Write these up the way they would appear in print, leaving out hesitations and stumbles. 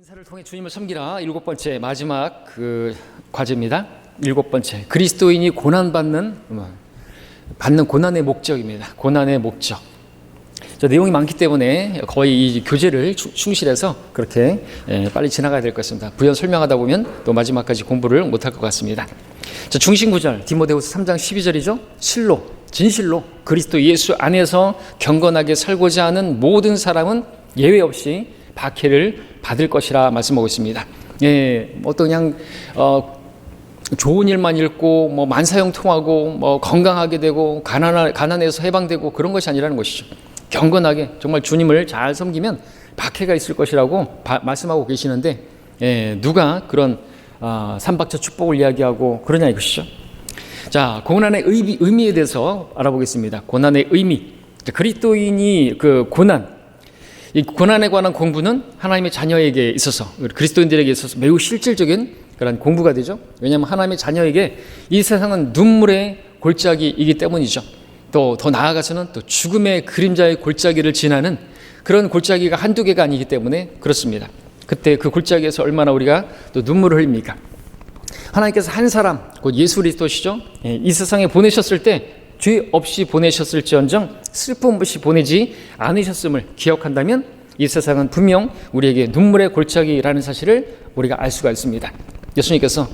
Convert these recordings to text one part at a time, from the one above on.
인사를 통해 주님을 섬기라. 7번째 마지막 과제입니다. 7번째 그리스도인이 고난받는 고난의 목적입니다. 고난의 목적. 내용이 많기 때문에 거의 이 교재를 충실해서 그렇게 빨리 지나가야 될 것 같습니다. 부연 설명하다 보면 또 마지막까지 공부를 못할 것 같습니다. 중심 구절 디모데후서 3장 12절이죠. 실로 진실로 그리스도 예수 안에서 경건하게 살고자 하는 모든 사람은 예외 없이 박해를 받을 것이라 말씀하고 있습니다. 그냥 좋은 일만 읽고 만사형통하고 건강하게 되고 가난에서 해방되고 그런 것이 아니라는 것이죠. 경건하게 정말 주님을 잘 섬기면 박해가 있을 것이라고 말씀하고 계시는데 누가 그런 삼박자 축복을 이야기하고 그러냐 이것이죠. 자, 고난의 의미에 대해서 알아보겠습니다. 고난의 의미. 그리스도인이 이 고난에 관한 공부는 하나님의 자녀에게 있어서 그리스도인들에게 있어서 매우 실질적인 그런 공부가 되죠. 왜냐하면 하나님의 자녀에게 이 세상은 눈물의 골짜기이기 때문이죠. 또 더 나아가서는 또 죽음의 그림자의 골짜기를 지나는 그런 골짜기가 한두 개가 아니기 때문에 그렇습니다. 그때 그 골짜기에서 얼마나 우리가 또 눈물을 흘립니까? 하나님께서 한 사람 곧 예수 그리스도시죠. 이 세상에 보내셨을 때 죄 없이 보내셨을지언정 슬픔 없이 보내지 않으셨음을 기억한다면 이 세상은 분명 우리에게 눈물의 골짜기라는 사실을 우리가 알 수가 있습니다. 예수님께서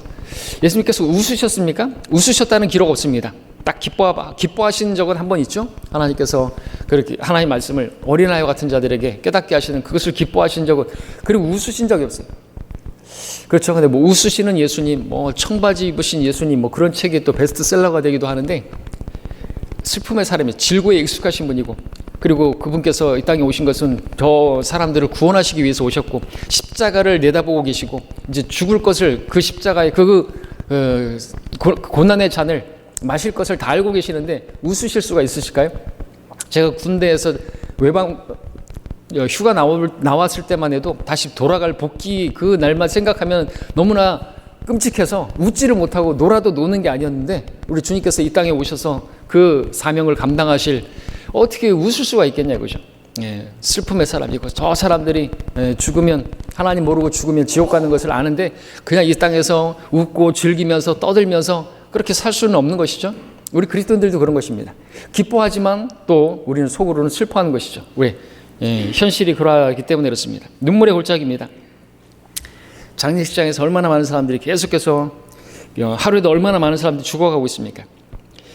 웃으셨습니까? 웃으셨다는 기록 없습니다. 딱 기뻐하신 적은 한 번 있죠. 하나님께서 그렇게 하나님 말씀을 어린아이 같은 자들에게 깨닫게 하시는 그것을 기뻐하신 적은, 그리고 웃으신 적이 없어요. 그렇죠. 근데 웃으시는 예수님, 청바지 입으신 예수님, 그런 책이 또 베스트셀러가 되기도 하는데, 슬픔의 사람이 질고에 익숙하신 분이고, 그리고 그분께서 이 땅에 오신 것은 저 사람들을 구원하시기 위해서 오셨고, 십자가를 내다보고 계시고, 이제 죽을 것을 그 십자가의 고난의 잔을 마실 것을 다 알고 계시는데 웃으실 수가 있으실까요? 제가 군대에서 휴가 나왔을 때만 해도 다시 돌아갈 복귀 그 날만 생각하면 너무나 끔찍해서 웃지를 못하고 놀아도 노는 게 아니었는데, 우리 주님께서 이 땅에 오셔서 그 사명을 감당하실, 어떻게 웃을 수가 있겠냐 이거죠. 슬픔의 사람이고, 저 사람들이 죽으면, 하나님 모르고 죽으면 지옥 가는 것을 아는데 그냥 이 땅에서 웃고 즐기면서 떠들면서 그렇게 살 수는 없는 것이죠. 우리 그리스도인들도 그런 것입니다. 기뻐하지만 또 우리는 속으로는 슬퍼하는 것이죠. 왜? 현실이 그러하기 때문에 그렇습니다. 눈물의 골짜기입니다. 장례식장에서 얼마나 많은 사람들이 계속해서, 하루에도 얼마나 많은 사람들이 죽어가고 있습니까?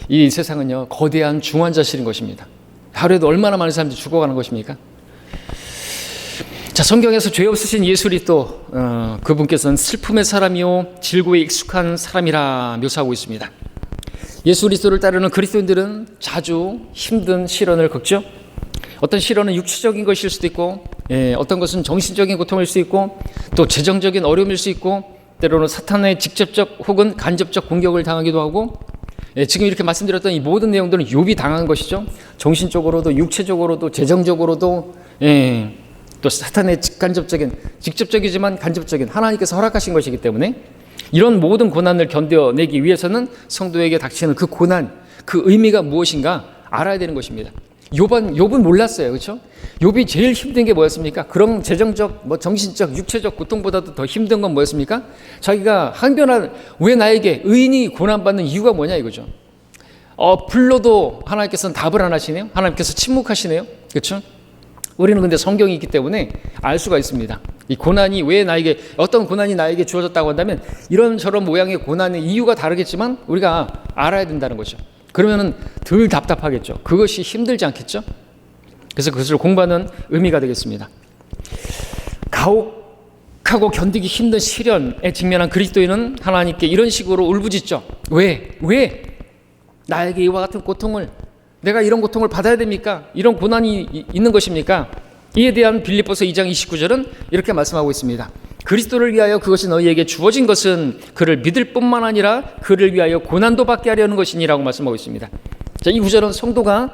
이 세상은요, 거대한 중환자실인 것입니다. 하루에도 얼마나 많은 사람들이 죽어가는 것입니까? 자, 성경에서 죄 없으신 예수 그리스도, 그분께서는 슬픔의 사람이요 질고에 익숙한 사람이라 묘사하고 있습니다. 예수 그리스도를 따르는 그리스도인들은 자주 힘든 시련을 겪죠. 어떤 시련은 육체적인 것일 수도 있고, 어떤 것은 정신적인 고통일 수 있고, 또 재정적인 어려움일 수 있고, 때로는 사탄의 직접적 혹은 간접적 공격을 당하기도 하고, 지금 이렇게 말씀드렸던 이 모든 내용들은 욥이 당한 것이죠. 정신적으로도 육체적으로도 재정적으로도, 또 사탄의 직접적이지만 간접적인 하나님께서 허락하신 것이기 때문에 이런 모든 고난을 견뎌내기 위해서는 성도에게 닥치는 그 고난, 그 의미가 무엇인가 알아야 되는 것입니다. 욥은 몰랐어요. 그렇죠? 욥이 제일 힘든 게 뭐였습니까? 그런 재정적, 정신적, 육체적 고통보다도 더 힘든 건 뭐였습니까? 자기가 항변한, 왜 나에게 의인이 고난받는 이유가 뭐냐 이거죠. 불러도 하나님께서는 답을 안 하시네요. 하나님께서 침묵하시네요. 그렇죠? 우리는 근데 성경이 있기 때문에 알 수가 있습니다. 이 고난이 왜 나에게, 어떤 고난이 나에게 주어졌다고 한다면 이런저런 모양의 고난의 이유가 다르겠지만 우리가 알아야 된다는 거죠. 그러면은 덜 답답하겠죠. 그것이 힘들지 않겠죠? 그래서 그것을 공부하는 의미가 되겠습니다. 가혹하고 견디기 힘든 시련에 직면한 그리스도인은 하나님께 이런 식으로 울부짖죠. 왜 나에게 이와 같은 고통을, 내가 이런 고통을 받아야 됩니까? 이런 고난이 있는 것입니까? 이에 대한 빌립보서 2장 29절은 이렇게 말씀하고 있습니다. 그리스도를 위하여 그것이 너희에게 주어진 것은 그를 믿을 뿐만 아니라 그를 위하여 고난도 받게 하려는 것이니라고 말씀하고 있습니다. 자, 이 구절은 성도가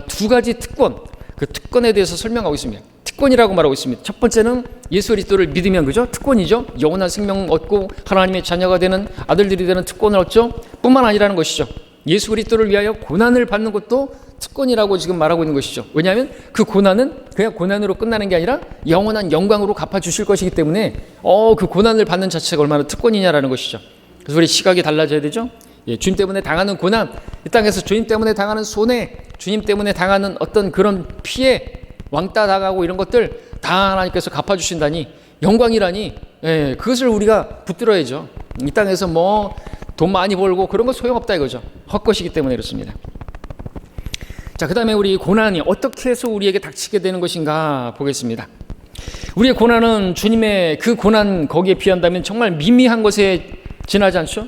두 가지 그 특권에 대해서 설명하고 있습니다. 특권이라고 말하고 있습니다. 첫 번째는 예수 그리스도를 믿으면, 그죠? 특권이죠. 영원한 생명 얻고 하나님의 자녀가 되는, 아들들이 되는 특권을 얻죠. 뿐만 아니라는 것이죠. 예수 그리스도를 위하여 고난을 받는 것도 특권이라고 지금 말하고 있는 것이죠. 왜냐하면 그 고난은 그냥 고난으로 끝나는 게 아니라 영원한 영광으로 갚아주실 것이기 때문에 그 고난을 받는 자체가 얼마나 특권이냐라는 것이죠. 그래서 우리 시각이 달라져야 되죠. 주님 때문에 당하는 고난, 이 땅에서 주님 때문에 당하는 손해, 주님 때문에 당하는 어떤 그런 피해, 왕따 당하고 이런 것들 다 하나님께서 갚아주신다니, 영광이라니, 그것을 우리가 붙들어야죠. 이 땅에서 뭐 돈 많이 벌고 그런 거 소용없다 이거죠. 헛것이기 때문에 그렇습니다. 자, 그 다음에 우리 고난이 어떻게 해서 우리에게 닥치게 되는 것인가 보겠습니다. 우리의 고난은 주님의 그 고난 거기에 비한다면 정말 미미한 것에 지나지 않죠?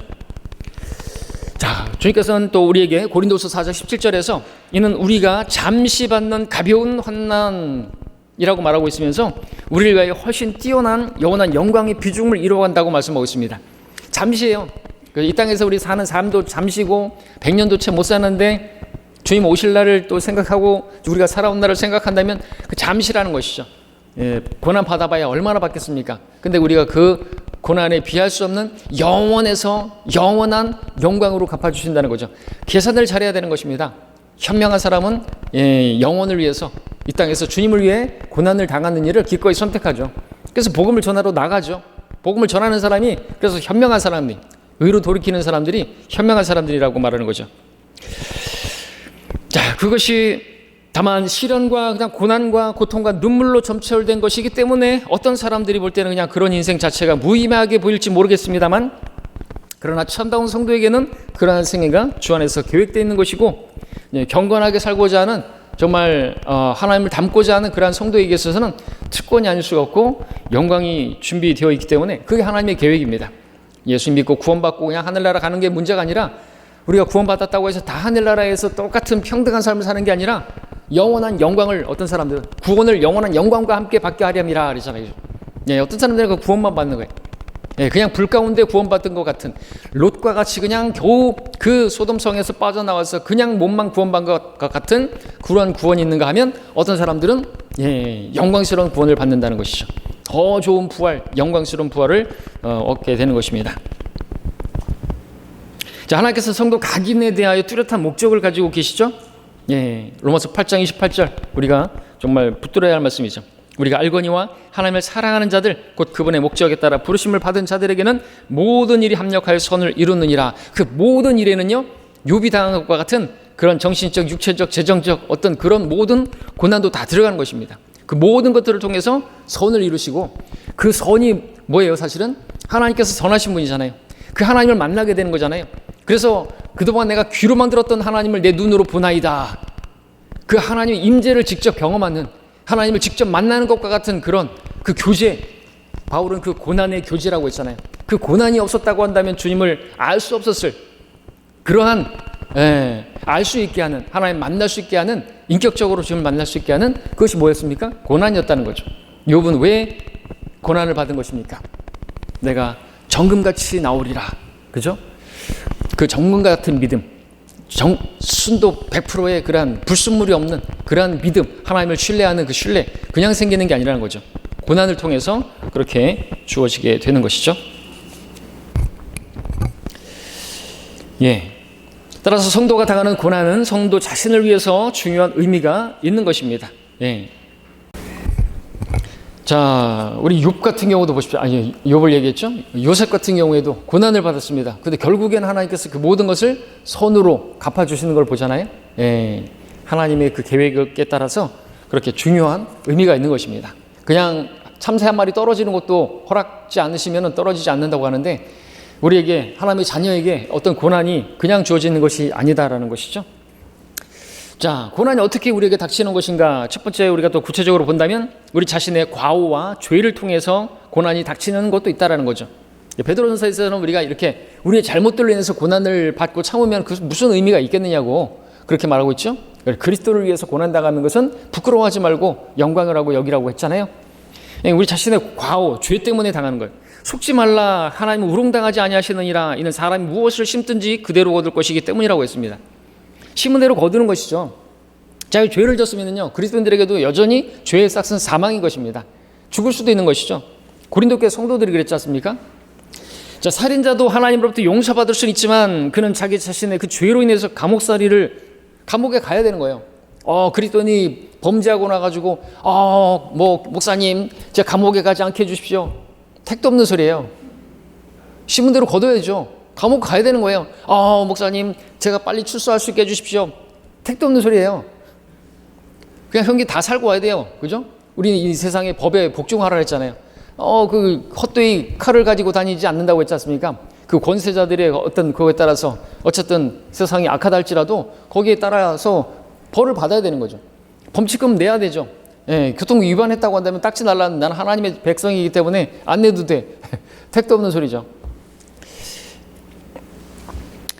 자, 주님께서는 또 우리에게 고린도서 4장 17절에서 이는 우리가 잠시 받는 가벼운 환난이라고 말하고 있으면서 우리를 위하여 훨씬 뛰어난 영원한 영광의 비중을 이루어간다고 말씀하고 있습니다. 잠시예요. 이 땅에서 우리 사는 삶도 잠시고 100년도 채 못 사는데 주님 오실 날을 또 생각하고 우리가 살아온 날을 생각한다면 그 잠시라는 것이죠. 고난 받아봐야 얼마나 받겠습니까? 근데 우리가 그 고난에 비할 수 없는 영원에서 영원한 영광으로 갚아주신다는 거죠. 계산을 잘해야 되는 것입니다. 현명한 사람은 영원을 위해서 이 땅에서 주님을 위해 고난을 당하는 일을 기꺼이 선택하죠. 그래서 복음을 전하러 나가죠. 복음을 전하는 사람이 그래서 현명한 사람이, 의로 돌이키는 사람들이 현명한 사람들이라고 말하는 거죠. 자, 그것이 다만 시련과 그냥 고난과 고통과 눈물로 점철된 것이기 때문에 어떤 사람들이 볼 때는 그냥 그런 인생 자체가 무의미하게 보일지 모르겠습니다만, 그러나 참다운 성도에게는 그러한 생애가 주 안에서 계획되어 있는 것이고, 경건하게 살고자 하는 정말 하나님을 닮고자 하는 그러한 성도에게 있어서는 특권이 아닐 수가 없고 영광이 준비되어 있기 때문에 그게 하나님의 계획입니다. 예수 믿고 구원받고 그냥 하늘나라 가는 게 문제가 아니라, 우리가 구원받았다고 해서 다 하늘나라에서 똑같은 평등한 삶을 사는 게 아니라 영원한 영광을, 어떤 사람들은 구원을 영원한 영광과 함께 받게 하렴이라 그러잖아요. 어떤 사람들은 그 구원만 받는 거예요. 그냥 불 가운데 구원받은 것 같은, 롯과 같이 그냥 겨우 그 소돔성에서 빠져나와서 그냥 몸만 구원받은 것 같은 그런 구원이 있는가 하면, 어떤 사람들은 영광스러운 구원을 받는다는 것이죠. 더 좋은 부활, 영광스러운 부활을 얻게 되는 것입니다. 자, 하나님께서 성도 각인에 대하여 뚜렷한 목적을 가지고 계시죠. 로마서 8장 28절 우리가 정말 붙들어야 할 말씀이죠. 우리가 알거니와 하나님을 사랑하는 자들 곧 그분의 목적에 따라 부르심을 받은 자들에게는 모든 일이 합력하여 선을 이루느니라. 그 모든 일에는요, 욥이 당한 것과 같은 그런 정신적, 육체적, 재정적 어떤 그런 모든 고난도 다 들어가는 것입니다. 그 모든 것들을 통해서 선을 이루시고, 그 선이 뭐예요? 사실은 하나님께서 선하신 분이잖아요. 그 하나님을 만나게 되는 거잖아요. 그래서 그동안 내가 귀로만 들었던 하나님을 내 눈으로 보나이다. 그 하나님의 임재를 직접 경험하는, 하나님을 직접 만나는 것과 같은 그런 그 교제, 바울은 그 고난의 교제라고 했잖아요. 그 고난이 없었다고 한다면 주님을 알 수 없었을 그러한, 알 수 있게 하는, 하나님 만날 수 있게 하는, 인격적으로 주님을 만날 수 있게 하는 그것이 뭐였습니까? 고난이었다는 거죠. 욥은 왜 고난을 받은 것입니까? 내가 정금같이 나오리라. 그죠? 그 정금 같은 믿음, 순도 100%의 그러한 불순물이 없는 그러한 믿음, 하나님을 신뢰하는 그 신뢰, 그냥 생기는 게 아니라는 거죠. 고난을 통해서 그렇게 주어지게 되는 것이죠. 따라서 성도가 당하는 고난은 성도 자신을 위해서 중요한 의미가 있는 것입니다. 자, 우리 욥 같은 경우도 보십시오. 욥을 얘기했죠. 요셉 같은 경우에도 고난을 받았습니다. 근데 결국에는 하나님께서 그 모든 것을 선으로 갚아주시는 걸 보잖아요. 하나님의 그 계획에 따라서 그렇게 중요한 의미가 있는 것입니다. 그냥 참새 한 마리 떨어지는 것도 허락지 않으시면 떨어지지 않는다고 하는데, 우리에게, 하나님의 자녀에게 어떤 고난이 그냥 주어지는 것이 아니다라는 것이죠. 자, 고난이 어떻게 우리에게 닥치는 것인가? 첫 번째, 우리가 또 구체적으로 본다면 우리 자신의 과오와 죄를 통해서 고난이 닥치는 것도 있다라는 거죠. 베드로전서에서는 우리가 이렇게 우리의 잘못들로 인해서 고난을 받고 참으면 그 무슨 의미가 있겠느냐고 그렇게 말하고 있죠. 그리스도를 위해서 고난당하는 것은 부끄러워하지 말고 영광을 하고 여기라고 했잖아요. 우리 자신의 과오, 죄 때문에 당하는 거예요. 속지 말라, 하나님은 우롱당하지 아니하시느니라. 이는 사람이 무엇을 심든지 그대로 거둘 것이기 때문이라고 했습니다. 심은 대로 거두는 것이죠. 자, 죄를 졌으면요, 그리스도인들에게도 여전히 죄의 싹은 사망인 것입니다. 죽을 수도 있는 것이죠. 고린도교회 성도들이 그랬지 않습니까? 자, 살인자도 하나님으로부터 용서받을 수는 있지만 그는 자기 자신의 그 죄로 인해서 감옥살이를 감옥에 가야 되는 거예요. 그랬더니 범죄하고 나가지고 목사님 제가 감옥에 가지 않게 해주십시오. 택도 없는 소리예요. 신문대로 거둬야죠. 감옥 가야 되는 거예요. 목사님 제가 빨리 출소할 수 있게 해주십시오. 택도 없는 소리예요. 그냥 형기 다 살고 와야 돼요. 그죠? 우리는 이 세상에 법에 복종하라 했잖아요. 그 헛되이 칼을 가지고 다니지 않는다고 했지 않습니까? 그 권세자들의 어떤 그거에 따라서 어쨌든 세상이 악하다 할지라도 거기에 따라서 벌을 받아야 되는 거죠. 범칙금 내야 되죠. 교통법 위반했다고 한다면 딱지 날라는 나는 하나님의 백성이기 때문에 안 내도 돼. 택도 없는 소리죠.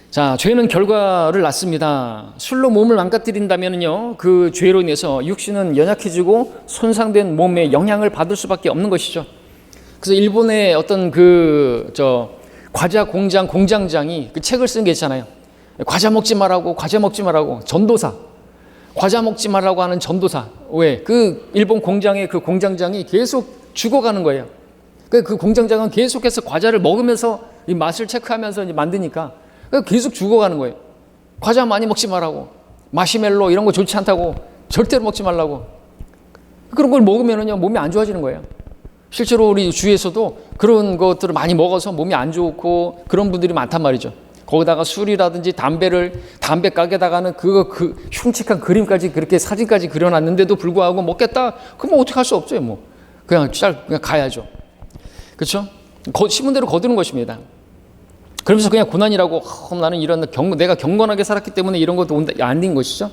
자, 죄는 결과를 낳습니다. 술로 몸을 망가뜨린다면요, 그 죄로 인해서 육신은 연약해지고 손상된 몸에 영향을 받을 수밖에 없는 것이죠. 그래서 일본의 어떤 과자 공장 공장장이 그 책을 쓴 게 있잖아요. 과자 먹지 말라고 전도사. 과자 먹지 말라고 하는 전도사. 왜? 그 일본 공장의 그 공장장이 계속 죽어가는 거예요. 그 공장장은 계속해서 과자를 먹으면서 이 맛을 체크하면서 이제 만드니까 계속 죽어가는 거예요. 과자 많이 먹지 말라고. 마시멜로 이런 거 좋지 않다고. 절대로 먹지 말라고. 그런 걸 먹으면은요, 몸이 안 좋아지는 거예요. 실제로 우리 주위에서도 그런 것들을 많이 먹어서 몸이 안 좋고 그런 분들이 많단 말이죠. 거기다가 술이라든지 담배 가게다가는 그 흉측한 그림까지 그렇게 사진까지 그려놨는데도 불구하고 먹겠다? 그럼 어떻게 할 수 없죠, 뭐. 그냥 가야죠. 그렇죠? 신문대로 거두는 것입니다. 그러면서 그냥 고난이라고, 나는 내가 경건하게 살았기 때문에 이런 것도 아닌 것이죠.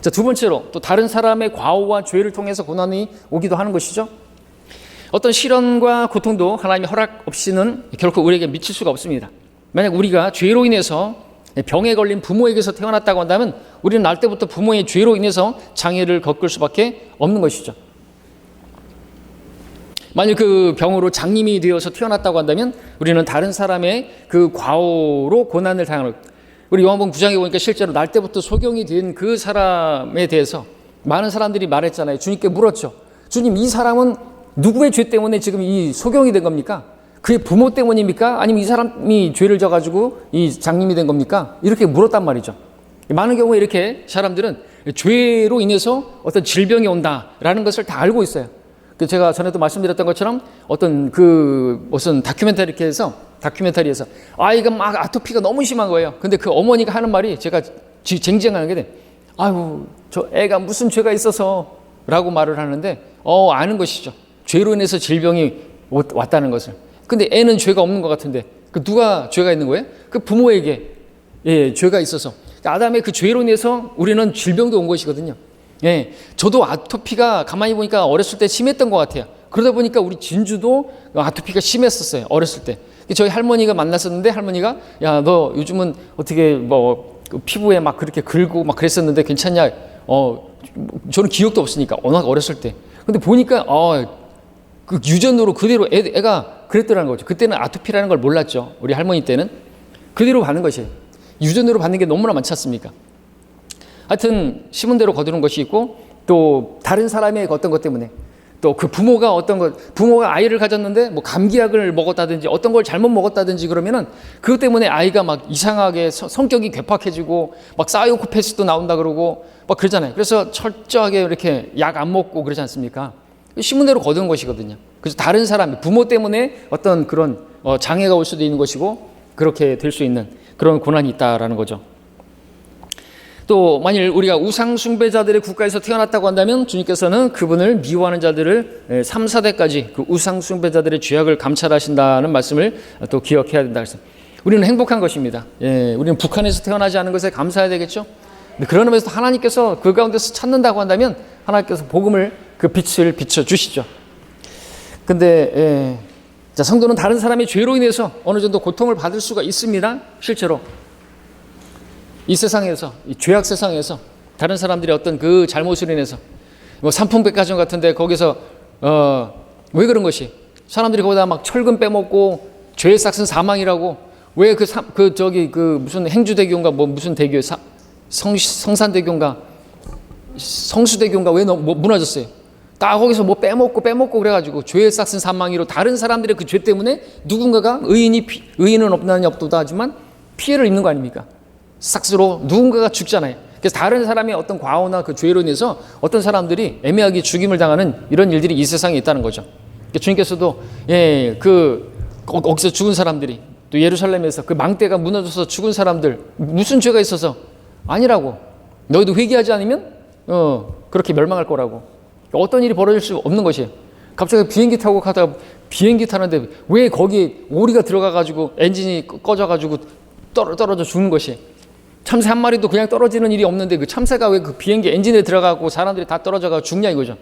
자, 두 번째로 또 다른 사람의 과오와 죄를 통해서 고난이 오기도 하는 것이죠. 어떤 시련과 고통도 하나님의 허락 없이는 결코 우리에게 미칠 수가 없습니다. 만약 우리가 죄로 인해서 병에 걸린 부모에게서 태어났다고 한다면 우리는 날 때부터 부모의 죄로 인해서 장애를 겪을 수밖에 없는 것이죠. 만약 그 병으로 장님이 되어서 태어났다고 한다면 우리는 다른 사람의 그 과오로 고난을 당하는, 우리 요한복음 9장에 보니까 실제로 날 때부터 소경이 된 그 사람에 대해서 많은 사람들이 말했잖아요. 주님께 물었죠. 주님, 이 사람은 누구의 죄 때문에 지금 이 소경이 된 겁니까? 그의 부모 때문입니까? 아니면 이 사람이 죄를 져가지고 이 장님이 된 겁니까? 이렇게 물었단 말이죠. 많은 경우에 이렇게 사람들은 죄로 인해서 어떤 질병이 온다라는 것을 다 알고 있어요. 제가 전에도 말씀드렸던 것처럼 어떤 무슨 다큐멘터리에서 아이가 막 아토피가 너무 심한 거예요. 근데 그 어머니가 하는 말이 제가 쟁쟁하는 게 아이고, 저 애가 무슨 죄가 있어서 라고 말을 하는데 아는 것이죠. 죄로 인해서 질병이 왔다는 것을. 근데 애는 죄가 없는 것 같은데 누가 죄가 있는 거예요? 그 부모에게 죄가 있어서. 아담의 그 죄로 인해서 우리는 질병도 온 것이거든요. 저도 아토피가 가만히 보니까 어렸을 때 심했던 것 같아요. 그러다 보니까 우리 진주도 아토피가 심했었어요. 어렸을 때. 저희 할머니가 만났었는데 할머니가 야, 너 요즘은 어떻게 피부에 막 그렇게 긁고 막 그랬었는데 괜찮냐? 저는 기억도 없으니까 워낙 어렸을 때. 근데 보니까 그 유전으로 그대로 애가 그랬더라는 거죠. 그때는 아토피라는 걸 몰랐죠. 우리 할머니 때는 그대로 받는 것이에요. 유전으로 받는 게 너무나 많지 않습니까? 하여튼 신문대로 거두는 것이 있고 또 다른 사람의 어떤 것 때문에 또 그 부모가 부모가 아이를 가졌는데 뭐 감기약을 먹었다든지 어떤 걸 잘못 먹었다든지 그러면은 그것 때문에 아이가 막 이상하게 성격이 괴팍해지고 막 사이코패스도 나온다 그러고 막 그러잖아요. 그래서 철저하게 이렇게 약 안 먹고 그러지 않습니까? 신문대로 거두는 것이거든요. 그래서 다른 사람, 부모 때문에 어떤 그런 장애가 올 수도 있는 것이고 그렇게 될 수 있는 그런 고난이 있다라는 거죠. 또 만일 우리가 우상 숭배자들의 국가에서 태어났다고 한다면 주님께서는 그분을 미워하는 자들을 3, 4대까지 그 우상 숭배자들의 죄악을 감찰하신다는 말씀을 또 기억해야 된다 그랬어요. 우리는 행복한 것입니다. 우리는 북한에서 태어나지 않은 것에 감사해야 되겠죠. 그런 의미에서 하나님께서 그 가운데서 찾는다고 한다면 하나님께서 복음을 그 빛을 비춰주시죠. 근데 성도는 다른 사람의 죄로 인해서 어느 정도 고통을 받을 수가 있습니다. 실제로 이 세상에서, 이 죄악 세상에서 다른 사람들의 어떤 그 잘못으로 인해서 뭐 삼풍백화점 같은데 거기서 왜 그런 것이 사람들이 거기다 막 철근 빼먹고 죄의 싹은 사망이라고 왜 무슨 행주대교인가 뭐 무슨 대교 성산대교인가 성수대교인가 왜 무너졌어요? 다 거기서 뭐 빼먹고 그래가지고 죄의 싹은 사망이로 다른 사람들의 그 죄 때문에 누군가가 의인은 없나니 없도다 하지만 피해를 입는 거 아닙니까? 싹스로 누군가가 죽잖아요. 그래서 다른 사람의 어떤 과오나 그 죄로 인해서 어떤 사람들이 애매하게 죽임을 당하는 이런 일들이 이 세상에 있다는 거죠. 그러니까 주님께서도 거기서 죽은 사람들이 또 예루살렘에서 그 망대가 무너져서 죽은 사람들 무슨 죄가 있어서 아니라고. 너희도 회개하지 않으면 그렇게 멸망할 거라고. 어떤 일이 벌어질 수 없는 것이에요. 갑자기 비행기 타고 가다가 비행기 타는데 왜 거기에 오리가 들어가가지고 엔진이 꺼져가지고 떨어져 죽는 것이. 참새 한 마리도 그냥 떨어지는 일이 없는데 그 참새가 왜 그 비행기 엔진에 들어가고 사람들이 다 떨어져가 죽냐 이거죠.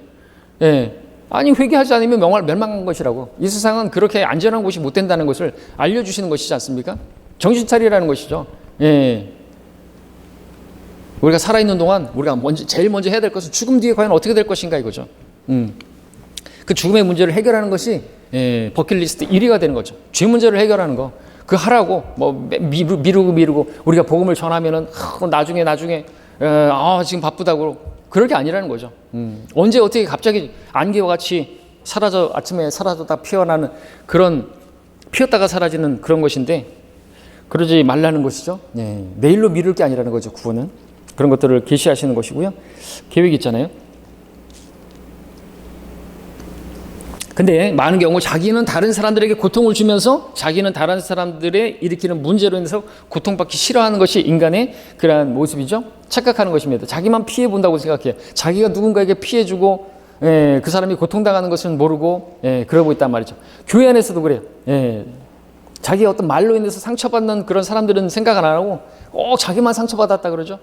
예. 아니 회개하지 않으면 멸망한 것이라고. 이 세상은 그렇게 안전한 곳이 못 된다는 것을 알려주시는 것이지 않습니까? 정신 차리라는 것이죠. 예. 우리가 살아있는 동안 우리가 제일 먼저 해야 될 것은 죽음 뒤에 과연 어떻게 될 것인가 이거죠. 그 죽음의 문제를 해결하는 것이 버킷리스트 1위가 되는 거죠. 죄 문제를 해결하는 거. 그 하라고 뭐 미루고 우리가 복음을 전하면은 나중에 지금 바쁘다고 그럴 게 아니라는 거죠. 언제 어떻게 갑자기 안개와 같이 아침에 사라졌다 피어나는 그런 피었다가 사라지는 그런 것인데 그러지 말라는 것이죠. 내일로 미룰 게 아니라는 거죠. 구원은 그런 것들을 계시하시는 것이고요. 계획이 있잖아요. 근데 많은 경우 자기는 다른 사람들에게 고통을 주면서 자기는 다른 사람들의 일으키는 문제로 인해서 고통받기 싫어하는 것이 인간의 그러한 모습이죠. 착각하는 것입니다. 자기만 피해 본다고 생각해요. 자기가 누군가에게 피해 주고 그 사람이 고통당하는 것은 모르고 그러고 있단 말이죠. 교회 안에서도 그래요. 자기의 어떤 말로 인해서 상처받는 그런 사람들은 생각 안 하고 자기만 상처받았다 그러죠.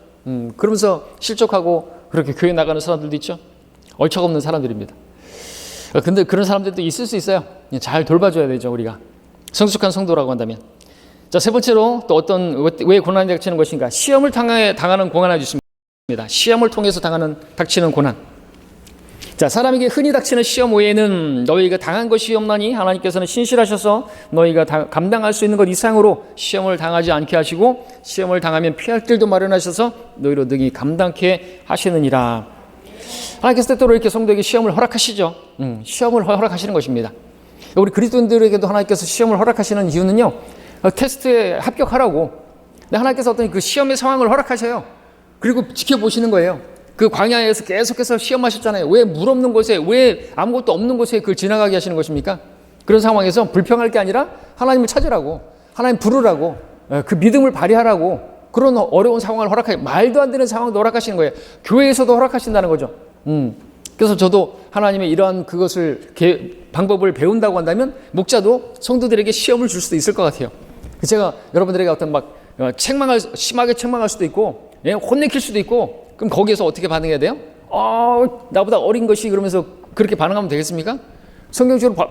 그러면서 실족하고 그렇게 교회 나가는 사람들도 있죠. 얼척없는 사람들입니다. 근데 그런 사람들도 있을 수 있어요. 잘 돌봐줘야 되죠, 우리가. 성숙한 성도라고 한다면. 자, 세 번째로 또 왜 고난이 닥치는 것인가? 시험을 당하는 고난이 있습니다. 시험을 통해서 닥치는 고난. 자, 사람에게 흔히 닥치는 시험 외에는 너희가 당한 것이 없나니 하나님께서는 신실하셔서 너희가 감당할 수 있는 것 이상으로 시험을 당하지 않게 하시고 시험을 당하면 피할 길도 마련하셔서 너희로 능히 감당케 하시느니라. 하나님께서 때때로 이렇게 성도에게 시험을 허락하시죠. 시험을 허락하시는 것입니다. 우리 그리스도인들에게도 하나님께서 시험을 허락하시는 이유는요. 테스트에 합격하라고. 하나님께서 어떤 그 시험의 상황을 허락하셔요. 그리고 지켜보시는 거예요. 그 광야에서 계속해서 시험하셨잖아요. 왜 물 없는 곳에, 왜 아무것도 없는 곳에 그걸 지나가게 하시는 것입니까? 그런 상황에서 불평할 게 아니라 하나님을 찾으라고, 하나님 부르라고, 그 믿음을 발휘하라고 그런 어려운 상황을 말도 안 되는 상황도 허락하시는 거예요. 교회에서도 허락하신다는 거죠. 그래서 저도 하나님의 이러한 방법을 배운다고 한다면 목자도 성도들에게 시험을 줄 수도 있을 것 같아요. 제가 여러분들에게 어떤 심하게 책망할 수도 있고, 혼내킬 수도 있고, 그럼 거기에서 어떻게 반응해야 돼요? 나보다 어린 것이 그러면서 그렇게 반응하면 되겠습니까? 성경적으로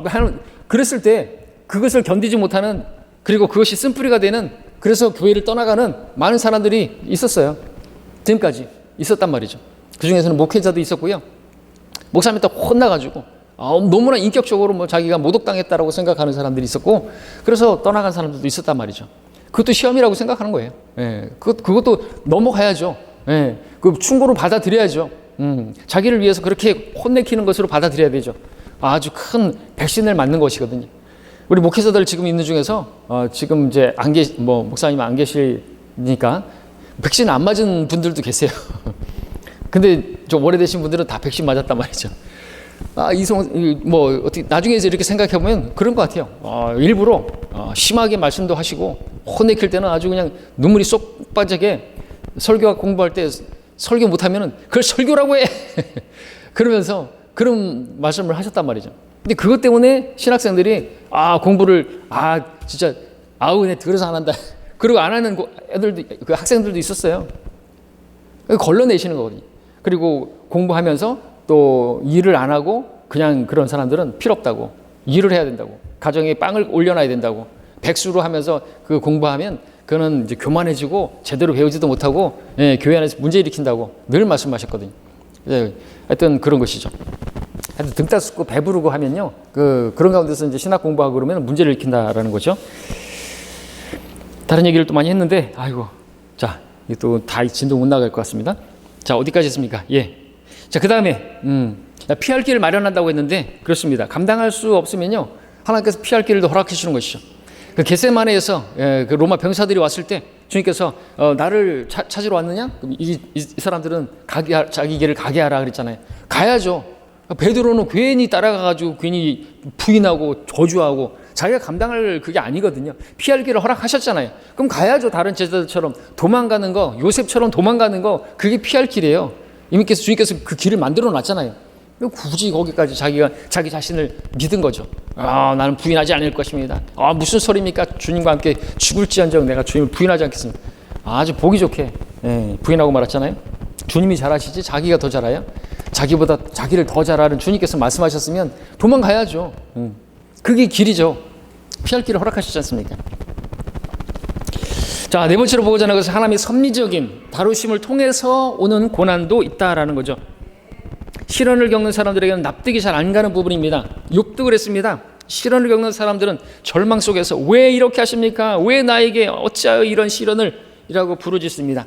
그랬을 때 그것을 견디지 못하는, 그리고 그것이 쓴뿌리가 되는, 그래서 교회를 떠나가는 많은 사람들이 있었어요. 지금까지 있었단 말이죠. 그 중에서는 목회자도 있었고요. 목사님한테 혼나가지고 너무나 인격적으로 자기가 모독당했다라고 생각하는 사람들이 있었고, 그래서 떠나간 사람들도 있었단 말이죠. 그것도 시험이라고 생각하는 거예요. 그것도 넘어가야죠. 그 충고로 받아들여야죠. 자기를 위해서 그렇게 혼내키는 것으로 받아들여야 되죠. 아주 큰 백신을 맞는 것이거든요. 우리 목회자들 지금 있는 중에서 지금 이제 목사님 안 계시니까 백신 안 맞은 분들도 계세요. 근데 좀 오래되신 분들은 다 백신 맞았단 말이죠. 어떻게 나중에 이렇게 생각해 보면 그런 것 같아요. 일부러 심하게 말씀도 하시고 혼내킬 때는 아주 그냥 눈물이 쏙 빠지게 설교와 공부할 때 설교 못하면은 그걸 설교라고 해. 그러면서 그런 말씀을 하셨단 말이죠. 근데 그것 때문에 신학생들이 공부를 진짜 그냥 들어서 안 한다. 그리고 안 하는 그 학생들도 있었어요. 걸러내시는 거거든요. 그리고 공부하면서 또 일을 안 하고 그냥 그런 사람들은 필요 없다고, 일을 해야 된다고, 가정에 빵을 올려놔야 된다고, 백수로 하면서 그 공부하면 그거는 이제 교만해지고 제대로 배우지도 못하고 교회 안에서 문제 일으킨다고 늘 말씀하셨거든요. 하여튼 그런 것이죠. 하여튼 등 따숩고 배부르고 하면요, 그런 가운데서 이제 신학 공부하고 그러면 문제를 일으킨다라는 거죠. 다른 얘기를 또 많이 했는데, 자, 또 다 진도 못 나갈 것 같습니다. 자, 어디까지 했습니까? 자, 그 다음에, 피할 길을 마련한다고 했는데, 그렇습니다. 감당할 수 없으면요, 하나님께서 피할 길을 허락해 주는 것이죠. 그 겟세마네에서 그 로마 병사들이 왔을 때 주님께서 나를 찾으러 왔느냐? 그럼 이 사람들은 자기 길을 가게 하라 그랬잖아요. 가야죠. 베드로는 괜히 따라가가지고 괜히 부인하고 저주하고 자기가 감당할 그게 아니거든요. 피할 길을 허락하셨잖아요. 그럼 가야죠. 다른 제자들처럼 도망가는 거, 요셉처럼 도망가는 거, 그게 피할 길이에요. 주님께서 그 길을 만들어 놨잖아요. 굳이 거기까지 자기 자신을 믿은 거죠. 나는 부인하지 않을 것입니다. 무슨 소리입니까? 주님과 함께 죽을지언정 내가 주님을 부인하지 않겠습니다. 아주 보기 좋게 부인하고 말았잖아요. 주님이 잘하시지 자기가 더 잘해요? 자기보다 자기를 더 잘 아는 주님께서 말씀하셨으면 도망가야죠. 그게 길이죠. 피할 길을 허락하시지 않습니까? 자, 네 번째로 보고자 하는 것은 하나님의 섭리적인 다루심을 통해서 오는 고난도 있다라는 거죠. 시련을 겪는 사람들에게는 납득이 잘 안 가는 부분입니다. 욥도 그랬습니다. 시련을 겪는 사람들은 절망 속에서 왜 이렇게 하십니까? 왜 나에게 어찌하여 이런 시련을? 이라고 부르짖습니다.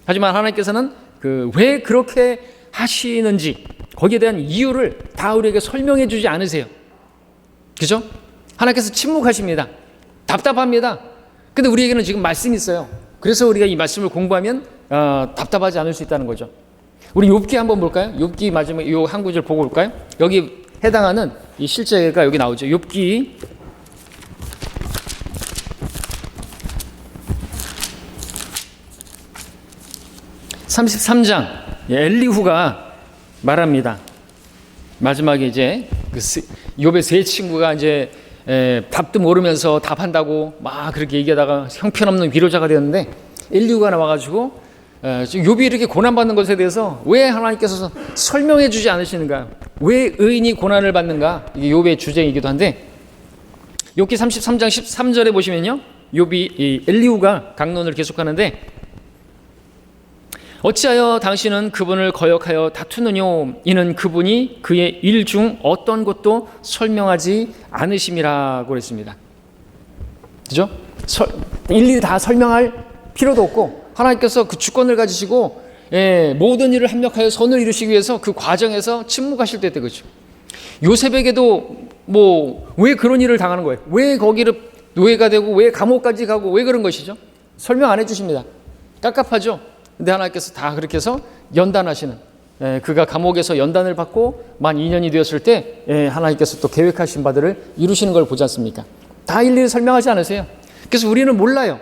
하지만 하나님께서는 왜 그렇게 하시는지 거기에 대한 이유를 다 우리에게 설명해 주지 않으세요. 그죠? 하나님께서 침묵하십니다. 답답합니다. 근데 우리에게는 지금 말씀이 있어요. 그래서 우리가 이 말씀을 공부하면 답답하지 않을 수 있다는 거죠. 우리 욥기 한번 볼까요? 욥기 마지막 이 한 구절 보고 볼까요? 여기 해당하는 이 실제가 여기 나오죠. 욥기 33장 엘리후가 말합니다. 마지막에 이제 욥의 세 친구가 이제 답도 모르면서 답한다고 막 그렇게 얘기하다가 형편없는 위로자가 되었는데 엘리후가 나와가지고 욥이 이렇게 고난받는 것에 대해서 왜 하나님께서 설명해 주지 않으시는가? 왜 의인이 고난을 받는가? 이게 욥의 주제이기도 한데 욥기 33장 13절에 보시면요, 욥이 이 엘리후가 강론을 계속하는데 어찌하여 당신은 그분을 거역하여 다투느뇨? 이는 그분이 그의 일 중 어떤 것도 설명하지 않으심이라고 그랬습니다. 그죠? 일일이 다 설명할 필요도 없고 하나님께서 그 주권을 가지시고 모든 일을 합력하여 선을 이루시기 위해서 그 과정에서 침묵하실 때 그죠. 요셉에게도 왜 그런 일을 당하는 거예요? 왜 거기를 노예가 되고 왜 감옥까지 가고 왜 그런 것이죠? 설명 안 해주십니다. 깝깝하죠. 근데 하나님께서 다 그렇게 해서 연단하시는, 그가 감옥에서 연단을 받고 만 2년이 되었을 때 하나님께서 또 계획하신 바들을 이루시는 걸 보지 않습니까? 다 일일이 설명하지 않으세요. 그래서 우리는 몰라요.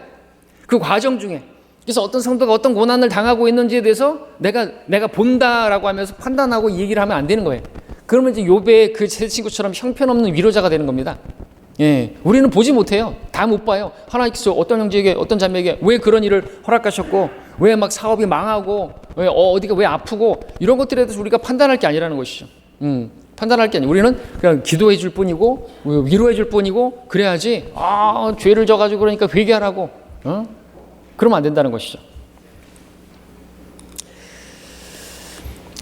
그 과정 중에. 그래서 어떤 성도가 어떤 고난을 당하고 있는지에 대해서 내가 본다라고 하면서 판단하고 얘기를 하면 안 되는 거예요. 그러면 이제 욥의 그 세 친구처럼 형편없는 위로자가 되는 겁니다. 우리는 보지 못해요. 다 못 봐요. 하나님께서 어떤 형제에게 어떤 자매에게 왜 그런 일을 허락하셨고 왜 막 사업이 망하고 왜 어디가 왜 아프고 이런 것들에 대해서 우리가 판단할 게 아니라는 것이죠. 판단할 게 아니에요. 우리는 그냥 기도해 줄 뿐이고 위로해 줄 뿐이고 그래야지 죄를 져가지고 그러니까 회개하라고 그러면 안 된다는 것이죠.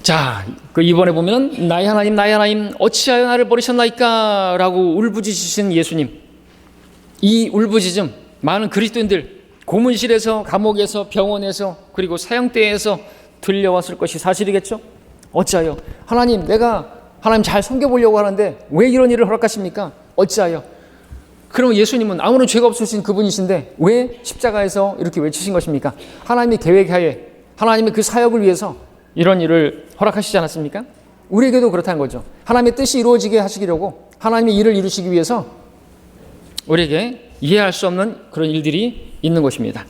자, 이번에 보면 나의 하나님 어찌하여 나를 버리셨나이까 라고 울부짖으신 예수님. 이 울부짖음 많은 그리스도인들 고문실에서 감옥에서 병원에서 그리고 사형대에서 들려왔을 것이 사실이겠죠. 어찌하여 하나님 내가 하나님 잘 섬겨보려고 하는데 왜 이런 일을 허락하십니까? 어찌하여. 그러면 예수님은 아무런 죄가 없으신 그분이신데 왜 십자가에서 이렇게 외치신 것입니까? 하나님의 계획하에 하나님의 그 사역을 위해서 이런 일을 허락하시지 않았습니까? 우리에게도 그렇다는 거죠. 하나님의 뜻이 이루어지게 하시려고 하나님의 일을 이루시기 위해서 우리에게 이해할 수 없는 그런 일들이 있는 것입니다.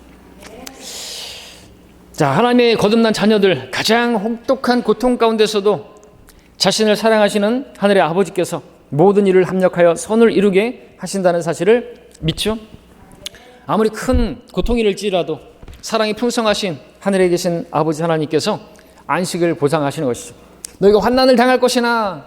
자, 하나님의 거듭난 자녀들 가장 혹독한 고통 가운데서도 자신을 사랑하시는 하늘의 아버지께서 모든 일을 합력하여 선을 이루게 하신다는 사실을 믿죠. 아무리 큰 고통일지라도 사랑이 풍성하신 하늘에 계신 아버지 하나님께서 안식을 보장하시는 것이죠. 너희가 환난을 당할 것이나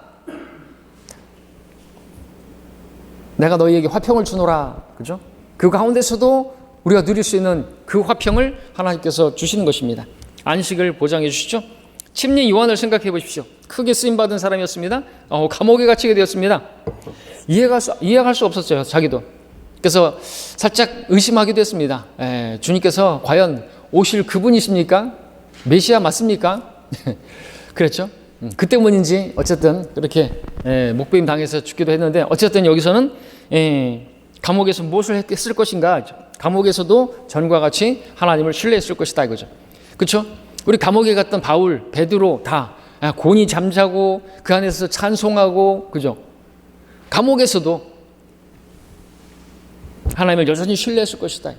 내가 너희에게 화평을 주노라. 그죠? 그 가운데서도 우리가 누릴 수 있는 그 화평을 하나님께서 주시는 것입니다. 안식을 보장해 주시죠. 침례 요한을 생각해 보십시오. 크게 쓰임받은 사람이었습니다. 감옥에 갇히게 되었습니다. 이해할 수 없었어요. 자기도. 그래서 살짝 의심하기도 했습니다. 주님께서 과연 오실 그분이십니까? 메시아 맞습니까? 그랬죠. 그 때문인지 어쨌든 그렇게 목배임 당해서 죽기도 했는데 어쨌든 여기서는 감옥에서 무엇을 했을 것인가? 감옥에서도 전과 같이 하나님을 신뢰했을 것이다 이거죠. 그렇죠? 우리 감옥에 갔던 바울, 베드로 다 곤히 잠자고 그 안에서 찬송하고, 그죠? 감옥에서도 하나님을 여전히 신뢰했을 것이다.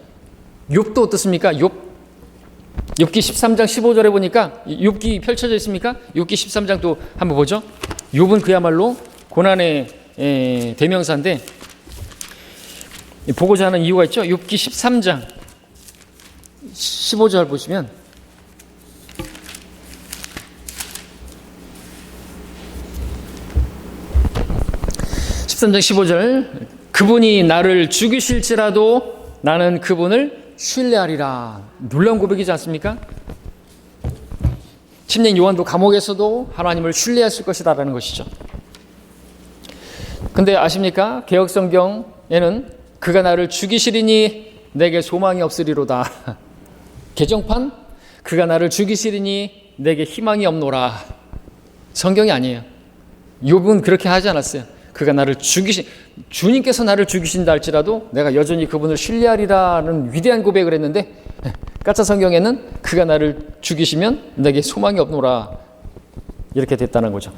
욥도 어떻습니까? 욥기 13장 15절에 보니까 욥기 펼쳐져 있습니까? 욥기 13장 또 한번 보죠. 욥은 그야말로 고난의 대명사인데 보고자 하는 이유가 있죠. 욥기 13장 15절 보시면 그분이 나를 죽이실지라도 나는 그분을 신뢰하리라. 놀라운 고백이지 않습니까? 침례 요한도 감옥에서도 하나님을 신뢰했을 것이다라는 것이죠. 근데 아십니까? 개역성경에는 그가 나를 죽이시리니 내게 소망이 없으리로다. 개정판 그가 나를 죽이시리니 내게 희망이 없노라. 성경이 아니에요. 욥은 그렇게 하지 않았어요. 그가 나를 주님께서 나를 죽이신다 할지라도 내가 여전히 그분을 신뢰하리라는 위대한 고백을 했는데, 가짜 성경에는 그가 나를 죽이시면 내게 소망이 없노라 이렇게 됐다는 거죠.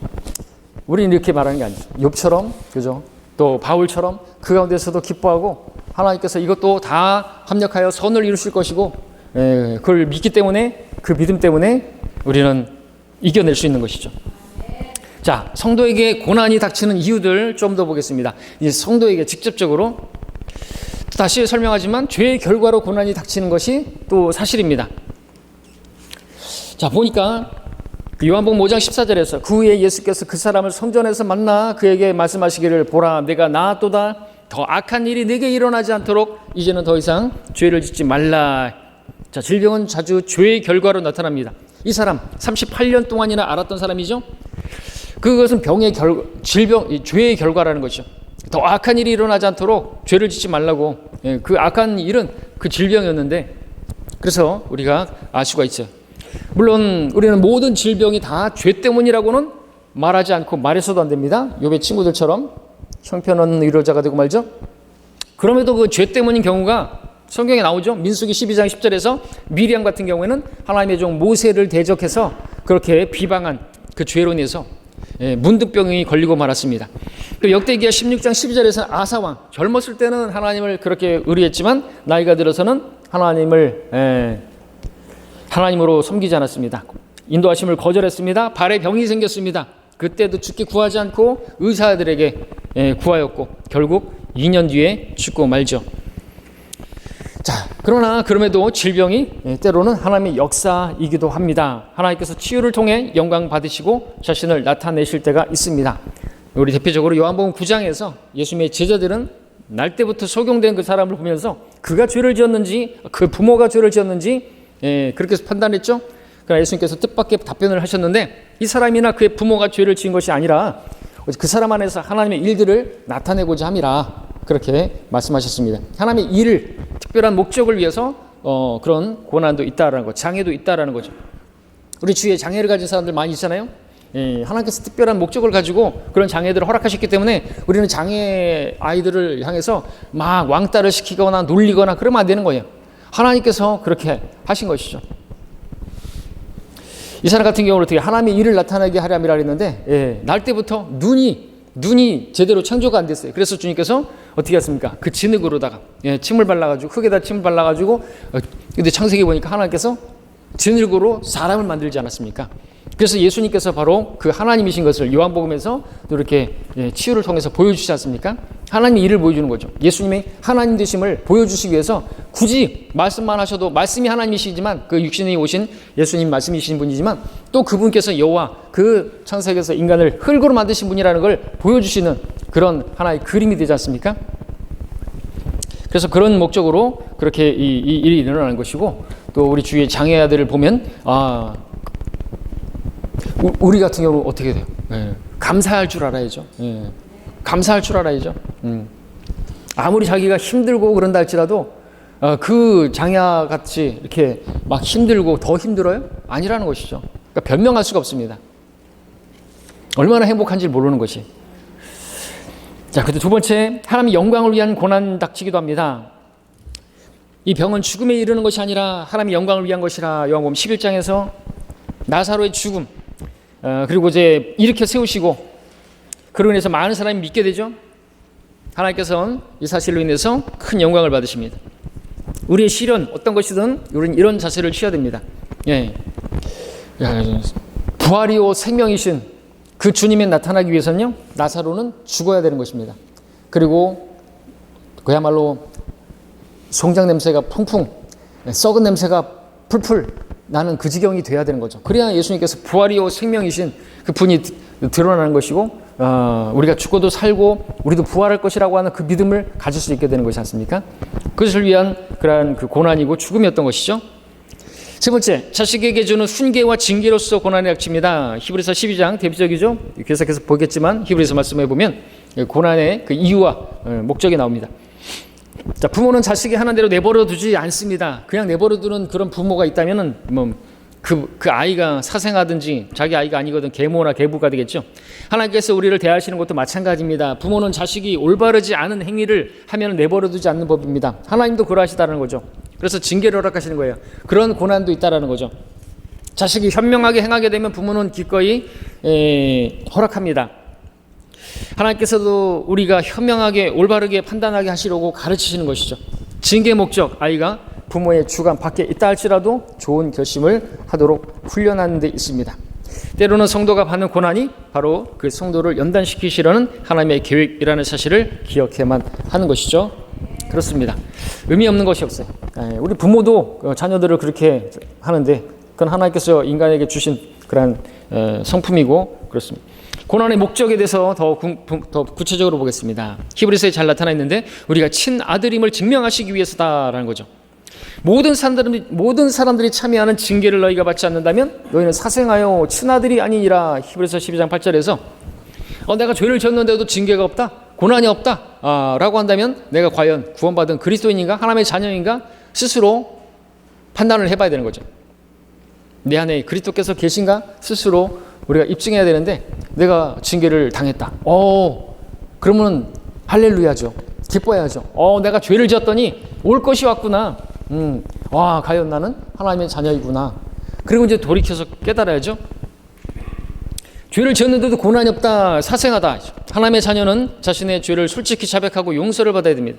우리는 이렇게 말하는 게 아니죠. 욥처럼, 그죠? 또 바울처럼 그 가운데서도 기뻐하고 하나님께서 이것도 다 합력하여 선을 이루실 것이고, 그걸 믿기 때문에, 그 믿음 때문에 우리는 이겨낼 수 있는 것이죠. 자, 성도에게 고난이 닥치는 이유들 좀 더 보겠습니다. 이제 성도에게 직접적으로 다시 설명하지만 죄의 결과로 고난이 닥치는 것이 또 사실입니다. 자, 보니까 요한복음 5장 14절에서 그 후에 예수께서 그 사람을 성전에서 만나 그에게 말씀하시기를 보라 내가 나았도다 더 악한 일이 네게 일어나지 않도록 이제는 더 이상 죄를 짓지 말라. 자, 질병은 자주 죄의 결과로 나타납니다. 이 사람 38년 동안이나 앓았던 사람이죠. 그것은 죄의 결과라는 것이죠. 더 악한 일이 일어나지 않도록 죄를 짓지 말라고. 그 악한 일은 그 질병이었는데, 그래서 우리가 알 수가 있죠. 물론 우리는 모든 질병이 다 죄 때문이라고는 말하지 않고 말해서도 안 됩니다. 욥의 친구들처럼 형편없는 의로자가 되고 말죠. 그럼에도 그 죄 때문인 경우가 성경에 나오죠. 민수기 12장 10절에서 미리암 같은 경우에는 하나님의 종 모세를 대적해서 그렇게 비방한 그 죄로 인해서 문득병이 걸리고 말았습니다. 역대기야 16장 12절에서 아사왕 젊었을 때는 하나님을 그렇게 의뢰했지만 나이가 들어서는 하나님으로 섬기지 않았습니다. 인도하심을 거절했습니다. 발에 병이 생겼습니다. 그때도 죽기 구하지 않고 의사들에게 구하였고 결국 2년 뒤에 죽고 말죠. 자, 그럼에도 질병이 때로는 하나님의 역사이기도 합니다. 하나님께서 치유를 통해 영광 받으시고 자신을 나타내실 때가 있습니다. 우리 대표적으로 요한복음 9장에서 예수님의 제자들은 날 때부터 소경된 그 사람을 보면서 그가 죄를 지었는지 그 부모가 죄를 지었는지 그렇게 판단했죠. 그러나 예수님께서 뜻밖의 답변을 하셨는데 이 사람이나 그의 부모가 죄를 지은 것이 아니라 그 사람 안에서 하나님의 일들을 나타내고자 함이라 그렇게 말씀하셨습니다. 하나님의 일을 특별한 목적을 위해서 그런 고난도 있다라는 것, 장애도 있다라는 거죠. 우리 주위에 장애를 가진 사람들 많이 있잖아요. 하나님께서 특별한 목적을 가지고 그런 장애들을 허락하셨기 때문에 우리는 장애 아이들을 향해서 막 왕따를 시키거나 놀리거나 그러면 안 되는 거예요. 하나님께서 그렇게 하신 것이죠. 이 사람 같은 경우는 어떻게 하나님의 일을 나타나게 하려미라 했는데 날 때부터 눈이 제대로 창조가 안 됐어요. 그래서 주님께서 어떻게 했습니까? 그 진흙으로다가 침을 발라가지고 흙에다 침을 발라가지고 근데 창세기 보니까 하나님께서 진흙으로 사람을 만들지 않았습니까? 그래서 예수님께서 바로 그 하나님이신 것을 요한복음에서 또 이렇게 치유를 통해서 보여주시지 않습니까? 하나님의 일을 보여주는 거죠. 예수님의 하나님 되심을 보여주시기 위해서 굳이 말씀만 하셔도 말씀이 하나님이시지만 그 육신이 오신 예수님 말씀이신 분이지만 또 그분께서 여호와 그 창세기에서 인간을 흙으로 만드신 분이라는 걸 보여주시는 그런 하나의 그림이 되지 않습니까? 그래서 그런 목적으로 그렇게 이 일이 일어나는 것이고 또 우리 주위의 장애아들을 보면 우리 같은 경우 어떻게 돼요? 감사할 줄 알아야죠. 감사할 줄 알아야죠. 아무리 자기가 힘들고 그런다 할지라도 그 장야 같이 이렇게 막 힘들고 더 힘들어요? 아니라는 것이죠. 그러니까 변명할 수가 없습니다. 얼마나 행복한지 모르는 것이. 자, 그리고 두 번째, 하나님의 영광을 위한 고난 닥치기도 합니다. 이 병은 죽음에 이르는 것이 아니라 하나님의 영광을 위한 것이라 요한복음 11장에서 나사로의 죽음, 그리고 이제 일으켜 세우시고 그로 인해서 많은 사람이 믿게 되죠. 하나님께서는 이 사실로 인해서 큰 영광을 받으십니다. 우리의 시련 어떤 것이든 우리는 이런 자세를 취해야 됩니다. 예. 부활이요 생명이신 그 주님에 나타나기 위해서는요, 나사로는 죽어야 되는 것입니다. 그리고 그야말로 송장 냄새가 풍풍, 썩은 냄새가 풀풀 나는 그 지경이 돼야 되는 거죠. 그래야 예수님께서 부활이요 생명이신 그 분이 드러나는 것이고, 우리가 죽어도 살고 우리도 부활할 것이라고 하는 그 믿음을 가질 수 있게 되는 것이 않습니까? 그것을 위한 그러한 그 고난이고 죽음이었던 것이죠. 세 번째, 자식에게 주는 훈계와 징계로서 고난이 닥칩니다. 히브리서 12장 대표적이죠. 계속해서 보겠지만 히브리서 말씀해 보면 고난의 그 이유와 목적이 나옵니다. 자, 부모는 자식이 하는 대로 내버려 두지 않습니다. 그냥 내버려 두는 그런 부모가 있다면은 그 아이가 사생하든지 자기 아이가 아니거든 계모나 계부가 되겠죠. 하나님께서 우리를 대하시는 것도 마찬가지입니다. 부모는 자식이 올바르지 않은 행위를 하면 내버려 두지 않는 법입니다. 하나님도 그러하시다는 거죠. 그래서 징계를 허락하시는 거예요. 그런 고난도 있다라는 거죠. 자식이 현명하게 행하게 되면 부모는 기꺼이 허락합니다. 하나님께서도 우리가 현명하게 올바르게 판단하게 하시려고 가르치시는 것이죠. 징계 목적, 아이가 부모의 주관 밖에 있다 할지라도 좋은 결심을 하도록 훈련하는 데 있습니다. 때로는 성도가 받는 고난이 바로 그 성도를 연단시키시려는 하나님의 계획이라는 사실을 기억해야만 하는 것이죠. 그렇습니다. 의미 없는 것이 없어요. 우리 부모도 자녀들을 그렇게 하는데 그건 하나님께서 인간에게 주신 그런 성품이고 그렇습니다. 고난의 목적에 대해서 더 구체적으로 보겠습니다. 히브리서에 잘 나타나 있는데 우리가 친아들임을 증명하시기 위해서다라는 거죠. 모든 사람들이 참여하는 징계를 너희가 받지 않는다면 너희는 사생하여 친아들이 아니니라. 히브리서 12장 8절에서 내가 죄를 졌는데도 징계가 없다, 고난이 없다 라고 한다면 내가 과연 구원받은 그리스도인인가, 하나님의 자녀인가 스스로 판단을 해봐야 되는 거죠. 내 안에 그리스도께서 계신가 스스로 우리가 입증해야 되는데 내가 징계를 당했다. 그러면 할렐루야죠. 기뻐해야죠. 내가 죄를 지었더니 올 것이 왔구나. 과연 나는 하나님의 자녀이구나. 그리고 이제 돌이켜서 깨달아야죠. 죄를 지었는데도 고난이 없다, 사생하다. 하나님의 자녀는 자신의 죄를 솔직히 자백하고 용서를 받아야 됩니다.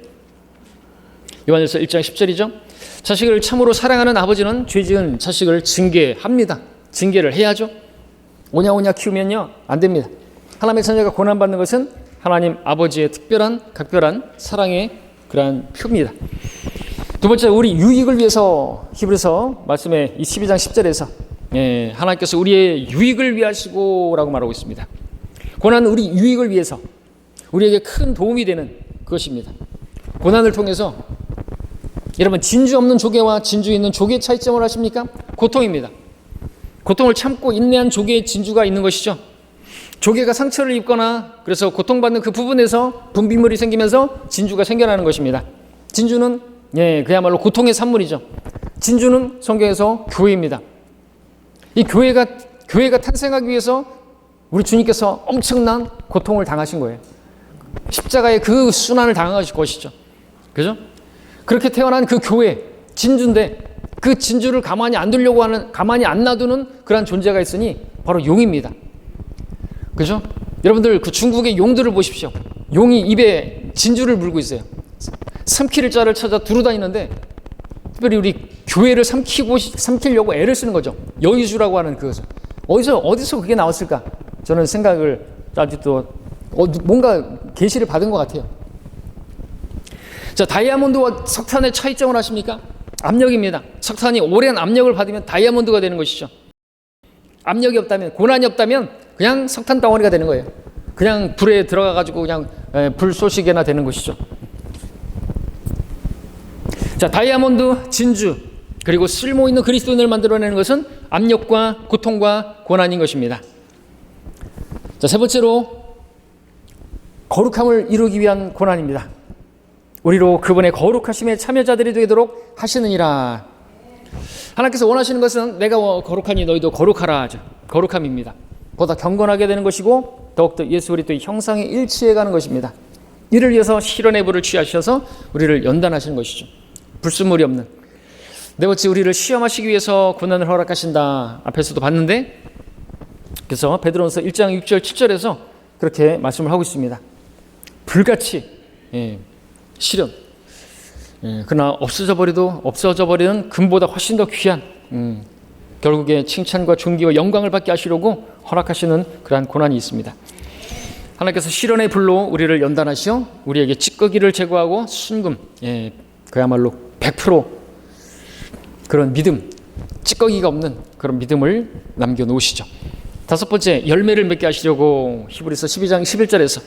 요한일서 1장 10절이죠. 자식을 참으로 사랑하는 아버지는 죄 지은 자식을 징계합니다. 징계를 해야죠. 오냐오냐 키우면요 안 됩니다. 하나님의 자녀가 고난받는 것은 하나님 아버지의 각별한 사랑의 그러한 표입니다. 두 번째, 우리 유익을 위해서 히브리서 말씀에 이 12장 10절에서 하나님께서 우리의 유익을 위하시고 라고 말하고 있습니다. 고난은 우리 유익을 위해서 우리에게 큰 도움이 되는 그것입니다. 고난을 통해서 여러분 진주 없는 조개와 진주 있는 조개의 차이점을 아십니까? 고통입니다. 고통을 참고 인내한 조개의 진주가 있는 것이죠. 조개가 상처를 입거나 그래서 고통받는 그 부분에서 분비물이 생기면서 진주가 생겨나는 것입니다. 진주는 그야말로 고통의 산물이죠. 진주는 성경에서 교회입니다. 이 교회가 탄생하기 위해서 우리 주님께서 엄청난 고통을 당하신 거예요. 십자가의 그 순환을 당하실 것이죠. 그죠? 그렇게 태어난 그 교회, 진주인데 그 진주를 가만히 안 두려고 하는, 가만히 안 놔두는 그런 존재가 있으니 바로 용입니다. 그죠? 여러분들 그 중국의 용들을 보십시오. 용이 입에 진주를 물고 있어요. 삼킬 자를 찾아 두루 다니는데 특별히 우리 교회를 삼키려고 애를 쓰는 거죠. 여의주라고 하는 그것을. 어디서 그게 나왔을까? 저는 생각을 아직도 뭔가 계시를 받은 것 같아요. 자, 다이아몬드와 석탄의 차이점을 아십니까? 압력입니다. 석탄이 오랜 압력을 받으면 다이아몬드가 되는 것이죠. 압력이 없다면, 고난이 없다면 그냥 석탄 덩어리가 되는 거예요. 그냥 불에 들어가가지고 그냥 불쏘시개나 되는 것이죠. 자, 다이아몬드, 진주, 그리고 쓸모 있는 그리스도인을 만들어내는 것은 압력과 고통과 고난인 것입니다. 자, 세 번째로 거룩함을 이루기 위한 고난입니다. 우리로 그분의 거룩하심의 참여자들이 되도록 하시느니라. 하나님께서 원하시는 것은 내가 거룩하니 너희도 거룩하라 하죠. 거룩함입니다. 보다 경건하게 되는 것이고 더욱더 예수 그리스도의 형상에 일치해 가는 것입니다. 이를 위해서 실현의 불을 취하셔서 우리를 연단하시는 것이죠. 불순물이 없는. 네 번째, 우리를 시험하시기 위해서 고난을 허락하신다. 앞에서도 봤는데, 그래서 베드로전서 1장 6절 7절에서 그렇게 말씀을 하고 있습니다. 불같이 실현. 그러나 없어져 버리는 금보다 훨씬 더 귀한 결국에 칭찬과 존귀와 영광을 받게 하시려고 허락하시는 그러한 고난이 있습니다. 하나님께서 실현의 불로 우리를 연단하시어 우리에게 찌꺼기를 제거하고 순금, 그야말로 100% 그런 믿음, 찌꺼기가 없는 그런 믿음을 남겨놓으시죠. 다섯 번째, 열매를 맺게 하시려고 히브리서 12장 11절에서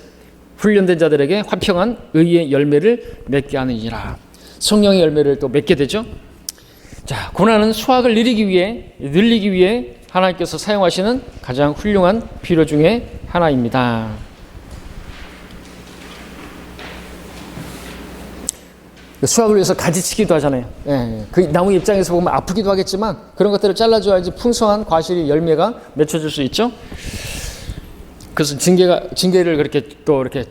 훈련된 자들에게 화평한 의의 열매를 맺게 하느니라. 성령의 열매를 또 맺게 되죠. 자, 고난은 수확을 늘리기 위해 하나님께서 사용하시는 가장 훌륭한 비료 중에 하나입니다. 수확을 위해서 가지치기도 하잖아요. 그 나무 입장에서 보면 아프기도 하겠지만 그런 것들을 잘라줘야지 풍성한 과실이 열매가 맺혀질 수 있죠. 그래서 징계를 그렇게 또 이렇게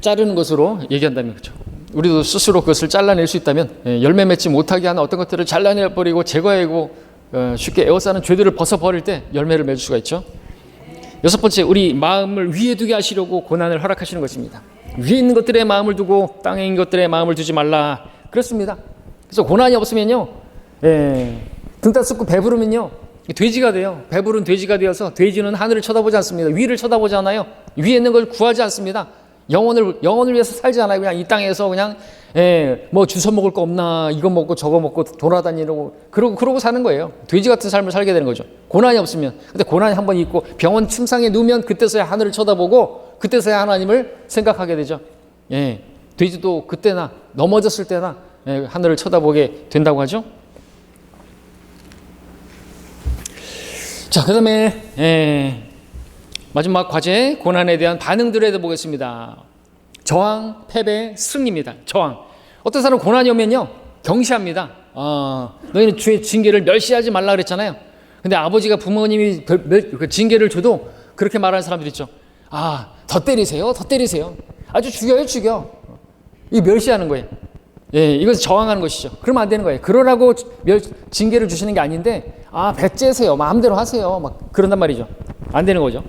자르는 것으로 얘기한다면 그렇죠. 우리도 스스로 그것을 잘라낼 수 있다면 열매 맺지 못하게 하는 어떤 것들을 잘라내버리고 제거하고 쉽게 에워싸는 죄들을 벗어버릴 때 열매를 맺을 수가 있죠. 여섯 번째, 우리 마음을 위에 두게 하시려고 고난을 허락하시는 것입니다. 위에 있는 것들에 마음을 두고 땅에 있는 것들에 마음을 두지 말라. 그렇습니다. 그래서 고난이 없으면요, 등 따숩고 배부르면요 돼지가 돼요. 배부른 돼지가 되어서 돼지는 하늘을 쳐다보지 않습니다. 위를 쳐다보지 않아요. 위에 있는 걸 구하지 않습니다. 영혼을 위해서 살지 않아요. 그냥 이 땅에서 그냥 뭐 주워 먹을 거 없나, 이거 먹고 저거 먹고 돌아다니고 그러고 사는 거예요. 돼지 같은 삶을 살게 되는 거죠. 고난이 없으면. 근데 고난이 한번 있고 병원 침상에 누우면 그때서야 하늘을 쳐다보고 그때서야 하나님을 생각하게 되죠. 돼지도 그때나 넘어졌을 때나 하늘을 쳐다보게 된다고 하죠. 자, 그 다음에 마지막 과제, 고난에 대한 반응들에 보겠습니다. 저항, 패배, 승리입니다. 저항. 어떤 사람은 고난이 오면요 경시합니다. 너희는 주의 징계를 멸시하지 말라 그랬잖아요. 근데 아버지가 부모님이 그 징계를 줘도 그렇게 말하는 사람들 있죠. 더 때리세요. 아주 죽여. 이 멸시하는 거예요. 이것은 저항하는 것이죠. 그러면 안 되는 거예요. 그러라고 징계를 주시는 게 아닌데, 배째세요. 마음대로 하세요. 막 그런단 말이죠. 안 되는 거죠.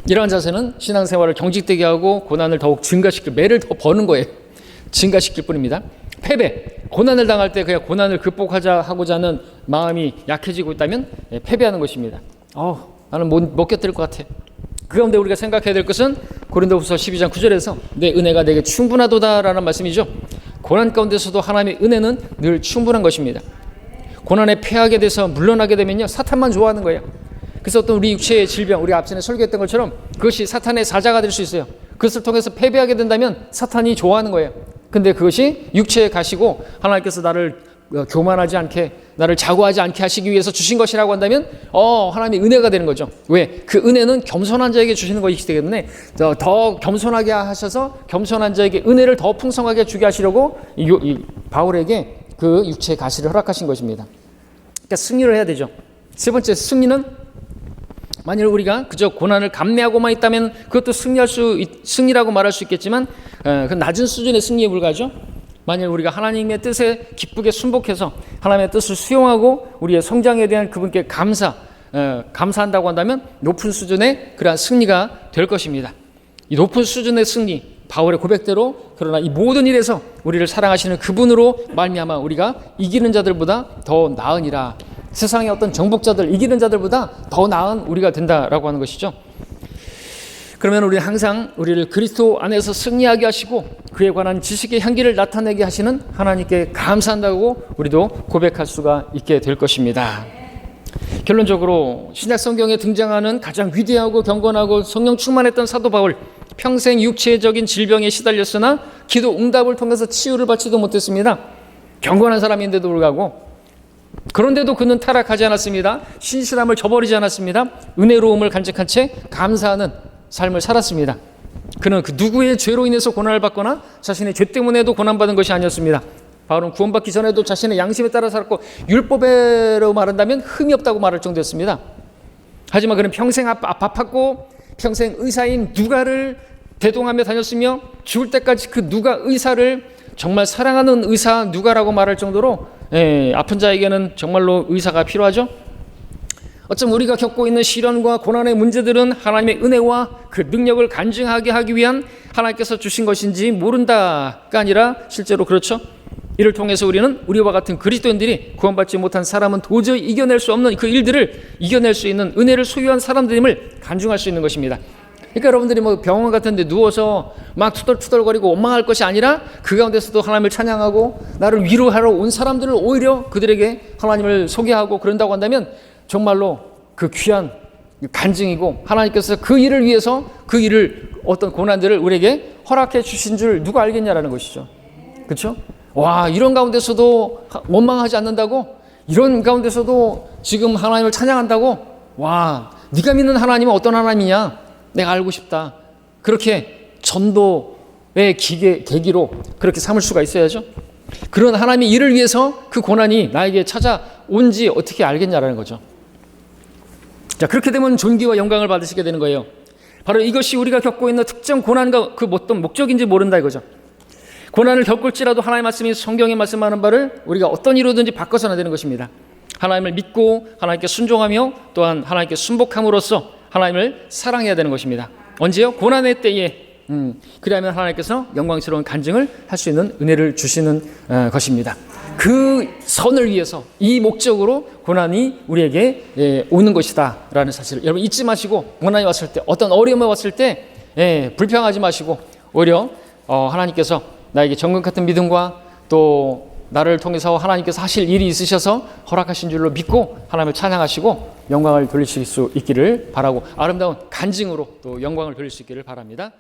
이러한 자세는 신앙생활을 경직되게 하고 고난을 더욱 증가시킬, 매를 더 버는 거예요. 증가시킬 뿐입니다. 패배, 고난을 당할 때 그냥 고난을 극복하고자 하는 마음이 약해지고 있다면 패배하는 것입니다. 나는 못 견딜 것 같아. 그 가운데 우리가 생각해야 될 것은 고린도후서 12장 9절에서 내 은혜가 내게 충분하도다라는 말씀이죠. 고난 가운데서도 하나님의 은혜는 늘 충분한 것입니다. 고난에 패하게 돼서 물러나게 되면요 사탄만 좋아하는 거예요. 그래서 어떤 우리 육체의 질병, 우리 앞전에 설교했던 것처럼 그것이 사탄의 사자가 될 수 있어요. 그것을 통해서 패배하게 된다면 사탄이 좋아하는 거예요. 근데 그것이 육체에 가시고 하나님께서 나를 교만하지 않게, 나를 자고하지 않게 하시기 위해서 주신 것이라고 한다면 하나님의 은혜가 되는 거죠. 왜? 그 은혜는 겸손한 자에게 주시는 것이기 때문에 더 겸손하게 하셔서 겸손한 자에게 은혜를 더 풍성하게 주게 하시려고 이 바울에게 그 육체의 가시를 허락하신 것입니다. 그러니까 승리를 해야 되죠. 세 번째, 승리는 만일 우리가 그저 고난을 감내하고만 있다면 그것도 승리라고 말할 수 있겠지만 그 낮은 수준의 승리에 불과하죠. 만일 우리가 하나님의 뜻에 기쁘게 순복해서 하나님의 뜻을 수용하고 우리의 성장에 대한 그분께 감사한다고 한다면 높은 수준의 그러한 승리가 될 것입니다. 이 높은 수준의 승리, 바울의 고백대로, 그러나 이 모든 일에서 우리를 사랑하시는 그분으로 말미암아 우리가 이기는 자들보다 더 나으니라. 세상의 어떤 정복자들, 이기는 자들보다 더 나은 우리가 된다라고 하는 것이죠. 그러면 우리는 항상 우리를 그리스도 안에서 승리하게 하시고 그에 관한 지식의 향기를 나타내게 하시는 하나님께 감사한다고 우리도 고백할 수가 있게 될 것입니다. 결론적으로 신약 성경에 등장하는 가장 위대하고 경건하고 성령 충만했던 사도 바울, 평생 육체적인 질병에 시달렸으나 기도 응답을 통해서 치유를 받지도 못했습니다. 경건한 사람인데도 불구하고, 그런데도 그는 타락하지 않았습니다. 신실함을 저버리지 않았습니다. 은혜로움을 간직한 채 감사하는 삶을 살았습니다. 그는 그 누구의 죄로 인해서 고난을 받거나 자신의 죄 때문에도 고난받은 것이 아니었습니다. 바울은 구원받기 전에도 자신의 양심에 따라 살았고 율법으로 말한다면 흠이 없다고 말할 정도였습니다. 하지만 그는 평생 아팠고 평생 의사인 누가를 대동하며 다녔으며 죽을 때까지 그 누가 의사를 정말 사랑하는 의사 누가라고 말할 정도로 아픈 자에게는 정말로 의사가 필요하죠. 어쩜 우리가 겪고 있는 시련과 고난의 문제들은 하나님의 은혜와 그 능력을 간증하게 하기 위한 하나님께서 주신 것인지 모른다가 아니라 실제로 그렇죠. 이를 통해서 우리는 우리와 같은 그리스도인들이 구원받지 못한 사람은 도저히 이겨낼 수 없는 그 일들을 이겨낼 수 있는 은혜를 소유한 사람들임을 간증할 수 있는 것입니다. 그러니까 여러분들이 뭐 병원 같은 데 누워서 막 투덜투덜거리고 원망할 것이 아니라 그 가운데서도 하나님을 찬양하고 나를 위로하러 온 사람들을 오히려 그들에게 하나님을 소개하고 그런다고 한다면 정말로 그 귀한 간증이고, 하나님께서 그 일을 위해서 그 일을 어떤 고난들을 우리에게 허락해 주신 줄 누가 알겠냐라는 것이죠. 그렇죠? 와, 이런 가운데서도 원망하지 않는다고? 이런 가운데서도 지금 하나님을 찬양한다고? 와, 네가 믿는 하나님은 어떤 하나님이냐? 내가 알고 싶다. 그렇게 전도의 계기로 그렇게 삼을 수가 있어야죠. 그런 하나님의 일을 위해서 그 고난이 나에게 찾아온지 어떻게 알겠냐라는 거죠. 자, 그렇게 되면 존귀와 영광을 받으시게 되는 거예요. 바로 이것이 우리가 겪고 있는 특정 고난과 그 어떤 목적인지 모른다 이거죠. 고난을 겪을지라도 하나님의 말씀이 성경에 말씀하는 바를 우리가 어떤 이유로든지 바꿔서는 되는 것입니다. 하나님을 믿고 하나님께 순종하며 또한 하나님께 순복함으로써 하나님을 사랑해야 되는 것입니다. 언제요? 고난의 때에. 그래야만 하나님께서 영광스러운 간증을 할 수 있는 은혜를 주시는 것입니다. 그 선을 위해서, 이 목적으로 고난이 우리에게 오는 것이다 라는 사실을 여러분 잊지 마시고, 고난이 왔을 때, 어떤 어려움이 왔을 때 불평하지 마시고 오히려 하나님께서 나에게 정금 같은 믿음과 또 나를 통해서 하나님께서 하실 일이 있으셔서 허락하신 줄로 믿고 하나님을 찬양하시고 영광을 돌리실 수 있기를 바라고, 아름다운 간증으로 또 영광을 돌릴 수 있기를 바랍니다.